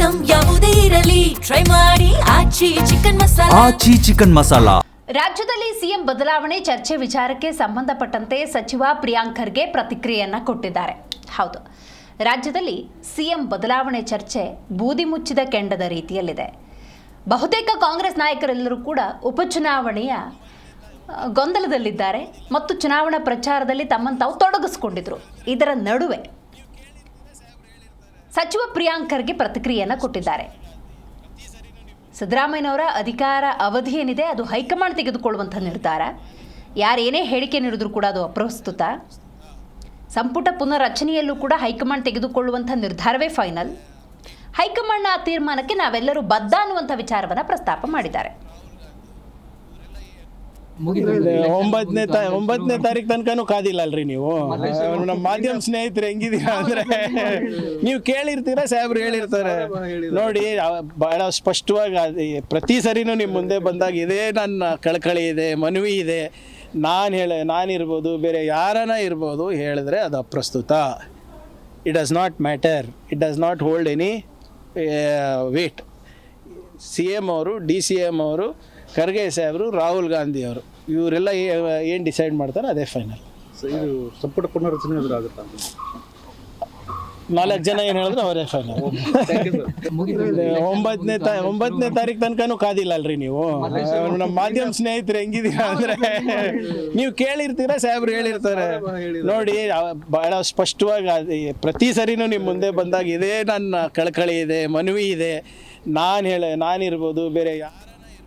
Item ಯಾವುದೇ ಇರಲಿ try ಮಾಡಿ ಆಚಿ ಚಿಕನ್ ಮಸಾಲಾ. ರಾಜ್ಯದಲ್ಲಿ ಸಿಎಂ ಬದಲಾವಣೆ ಚರ್ಚೆ ವಿಚಾರಕ್ಕೆ ಸಂಬಂಧಪಟ್ಟಂತೆ ಸಚಿವ ಪ್ರಿಯಾಂಕ್ ಖರ್ಗೆ ಪ್ರತಿಕ್ರಿಯೆಯನ್ನು ಕೊಟ್ಟಿದ್ದಾರೆ. ಹೌದು, ರಾಜ್ಯದಲ್ಲಿ ಸಿಎಂ ಬದಲಾವಣೆ ಚರ್ಚೆ ಬೂದಿ ಮುಚ್ಚಿದ ಕೆಂಡದ ರೀತಿಯಲ್ಲಿದೆ. ಬಹುತೇಕ ಕಾಂಗ್ರೆಸ್ ನಾಯಕರೆಲ್ಲರೂ ಕೂಡ ಉಪಚುನಾವಣೆಯ ಗೊಂದಲದಲ್ಲಿದ್ದಾರೆ ಮತ್ತು ಚುನಾವಣಾ ಪ್ರಚಾರದಲ್ಲಿ ತಮ್ಮನ್ನು ತಾವು ತೊಡಗಿಸಿಕೊಂಡಿದ್ರು. ಇದರ ನಡುವೆ ಸಚಿವ ಪ್ರಿಯಾಂಕ್ ಖರ್ಗೆ ಪ್ರತಿಕ್ರಿಯೆಯನ್ನು ಕೊಟ್ಟಿದ್ದಾರೆ. ಸಿದ್ದರಾಮಯ್ಯನವರ ಅಧಿಕಾರ ಅವಧಿ ಏನಿದೆ ಅದು ಹೈಕಮಾಂಡ್ ತೆಗೆದುಕೊಳ್ಳುವಂಥ ನಿರ್ಧಾರ. ಯಾರೇನೇ ಹೇಳಿಕೆ ನೀಡಿದ್ರು ಕೂಡ ಅದು ಅಪ್ರಸ್ತುತ. ಸಂಪುಟ ಪುನರ್ರಚನೆಯಲ್ಲೂ ಕೂಡ ಹೈಕಮಾಂಡ್ ತೆಗೆದುಕೊಳ್ಳುವಂಥ ನಿರ್ಧಾರವೇ ಫೈನಲ್. ಹೈಕಮಾಂಡ್ನ ಆ ತೀರ್ಮಾನಕ್ಕೆ ನಾವೆಲ್ಲರೂ ಬದ್ಧ ಅನ್ನುವಂಥ ವಿಚಾರವನ್ನು ಪ್ರಸ್ತಾಪ ಮಾಡಿದ್ದಾರೆ. 9ನೇ ತಾರೀಕು ತನಕನೂ ಕಾದಿಲ್ಲ ಅಲ್ರಿ ನೀವು. ನಮ್ಮ ಮಾಧ್ಯಮ ಸ್ನೇಹಿತರು ಹೆಂಗಿದೀರಾ ಅಂದ್ರೆ ನೀವು ಕೇಳಿರ್ತೀರಾ, ಸಾಹೇಬ್ರು ಹೇಳಿರ್ತಾರೆ ನೋಡಿ. ಬಹಳ ಸ್ಪಷ್ಟವಾಗಿ ಪ್ರತಿ ಸರಿನೂ ನಿಮ್ಮ ಮುಂದೆ ಬಂದಾಗ ಇದೇ ನನ್ನ ಕಳಕಳಿ ಇದೆ, ಮನವಿ ಇದೆ. ನಾನಿರ್ಬೋದು, ಬೇರೆ ಯಾರನ್ನ ಇರ್ಬೋದು, ಹೇಳಿದ್ರೆ ಅದು ಅಪ್ರಸ್ತುತ. It does not matter, it does not hold any weight. CM ಅವರು, DCM ಅವರು, ಖರ್ಗೆ ಸಾಹೇಬರು, ರಾಹುಲ್ ಗಾಂಧಿ ಅವರು, ಇವರೆಲ್ಲ ಏನು ಡಿಸೈಡ್ ಮಾಡ್ತಾರೆ ಅದೇ ಫೈನಲ್. ಇದು ಸಂಪುಟ ಪುನರ್ರಚನೆ ಆಗುತ್ತಾ? 4 ಜನ ಏನು ಹೇಳಿದ್ರೆ ಅವರೇ ಫೈನಲ್. 9ನೇ ತಾರೀಕು ತನಕನೂ ಕಾದಿಲ್ಲ ಅಲ್ರಿ ನೀವು. ನಮ್ಮ ಮಾಧ್ಯಮ ಸ್ನೇಹಿತರು ಹೆಂಗಿದೀರಾ ಅಂದ್ರೆ ನೀವು ಕೇಳಿರ್ತೀರಾ, ಸಾಹೇಬ್ರು ಹೇಳಿರ್ತಾರೆ ನೋಡಿ. ಬಹಳ ಸ್ಪಷ್ಟವಾಗಿ ಪ್ರತಿ ಸರಿನೂ ನಿಮ್ಮ ಮುಂದೆ ಬಂದಾಗ ಇದೇ ನನ್ನ ಕಳಕಳಿ ಇದೆ, ಮನವಿ ಇದೆ. ನಾನಿರ್ಬೋದು, ಬೇರೆ ಯಾರು